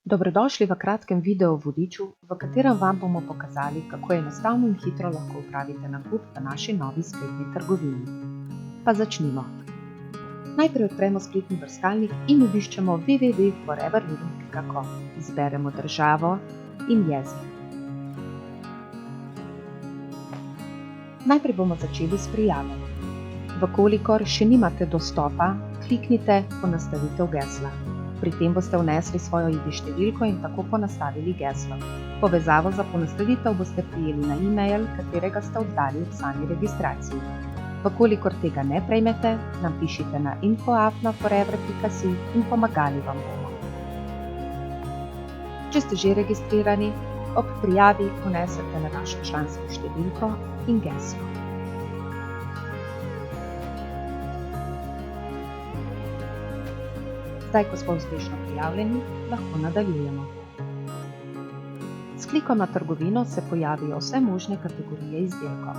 Dobrodošli v kratkem video vodiču, v katerem vam bomo pokazali, kako enostavno in hitro lahko opravite nakup v naši novi spletni trgovini. Pa začnimo. Najprej odpremo spletni brskalnik in obiščemo www.foreverliving.com. Izberemo državo in jezik. Najprej bomo začeli s prijavo. Vkolikor še nimate dostopa, kliknite Ponastavitev gesla. Pri tem boste vnesli svojo ID številko in tako ponastavili geslo. Povezavo za ponastavitev boste prejeli na e-mail, katerega ste oddali ob sami registraciji. Vkolikor tega ne prejmete, nam pišite na info@forever.si in pomagali vam bomo. Če ste že registrirani, ob prijavi vnesete na vašo člansko številko in geslo. Zdaj, ko smo uspešno prijavljeni, lahko nadaljujemo. S klikom na trgovino se pojavijo vse možne kategorije izdelkov.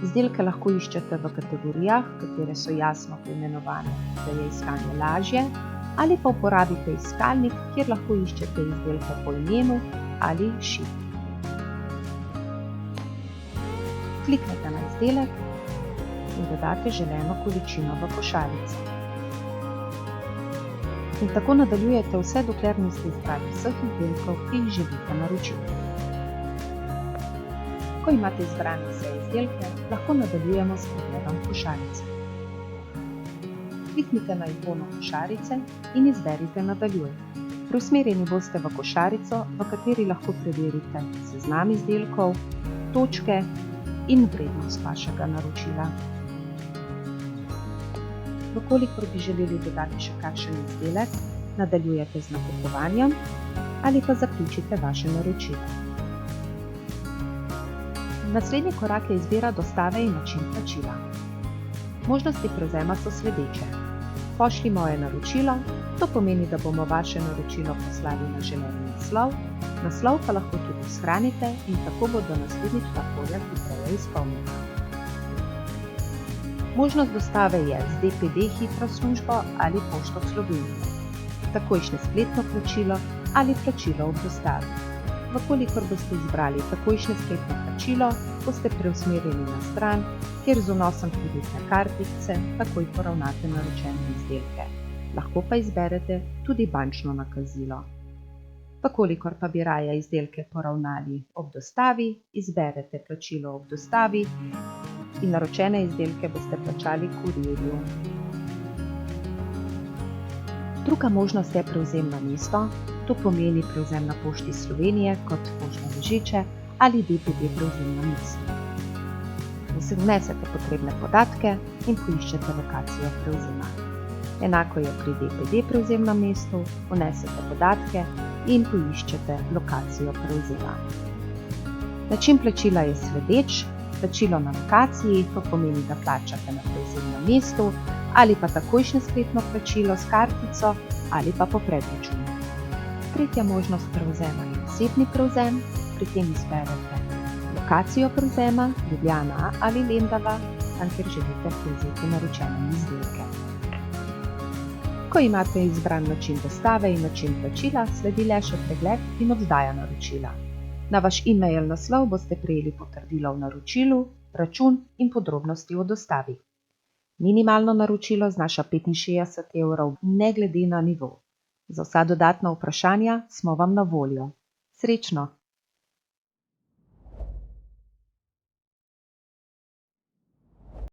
Izdelke lahko iščete v kategorijah, katere so jasno poimenovane, da je iskanje lažje, ali pa uporabite iskalnik, kjer lahko iščete izdelke po imenu ali šifri. Kliknete na izdelek in dodate želeno količino v košarico. In tako nadaljujete vse, dokler niste izbrali vseh izdelkov, ki jih želite naročiti. Ko imate izbrane vse izdelke, lahko nadaljujemo s pregledom košarice. Kliknite na ikono košarice in izberite Nadaljuj. Preusmerjeni boste v košarico, v kateri lahko preverite seznam izdelkov, točke in vrednost vašega naročila. Vkolikor bi želeli dodati še kakšen izdelek, nadaljujete z nakupovanjem ali pa zaključite vaše naročilo. Naslednji korak je izbira dostave in način plačila. Možnosti prevzema so sledeče. Pošlji moje naročilo, to pomeni, da bomo vaše naročilo poslali na želeni naslov, naslov pa lahko tudi shranite in tako bodo naslednjič nakolja hitreje izpolnjena. Možnost dostave je z DPD hitro službo ali Pošto Slovenije, takojšnje spletno plačilo ali plačilo ob dostavi. Vkolikor boste izbrali takojšnje spletno plačilo, boste preusmerjeni na stran, kjer z vnosom kreditne kartice takoj poravnate naročene izdelke. Lahko pa izberete tudi bančno nakazilo. Vkolikor pa bi raje izdelke poravnali ob dostavi, izberete plačilo ob dostavi in naročene izdelke boste plačali kurirju. Druga možnost je prevzem na mesto, to pomeni prevzem na Pošti Slovenije kot poštne ležiče ali DPD prevzem na mesto. Vnesete potrebne podatke in poiščete lokacijo prevzema. Enako je pri DPD prevzem na mestu, vnesete podatke in poiščete lokacijo prevzema. Način plačila je sledeč. Plačilo na lokaciji, to pomeni, da plačate na prevzemnem mestu ali pa takojšnje spletno plačilo s kartico ali pa po predračunu. Tretja možnost prevzema je osebni prevzem, pri tem izberete lokacijo prevzema, Ljubljana ali Lendava, tam kjer želite prevzeti naročene izdelke. Ko imate izbran način dostave in način plačila, sledi le še pregled in oddaja naročila. Na vaš e-mail naslov boste prejeli potrdilo o naročilu, račun in podrobnosti o dostavi. Minimalno naročilo znaša 65 evrov, ne glede na nivo. Za vsa dodatna vprašanja smo vam na voljo. Srečno!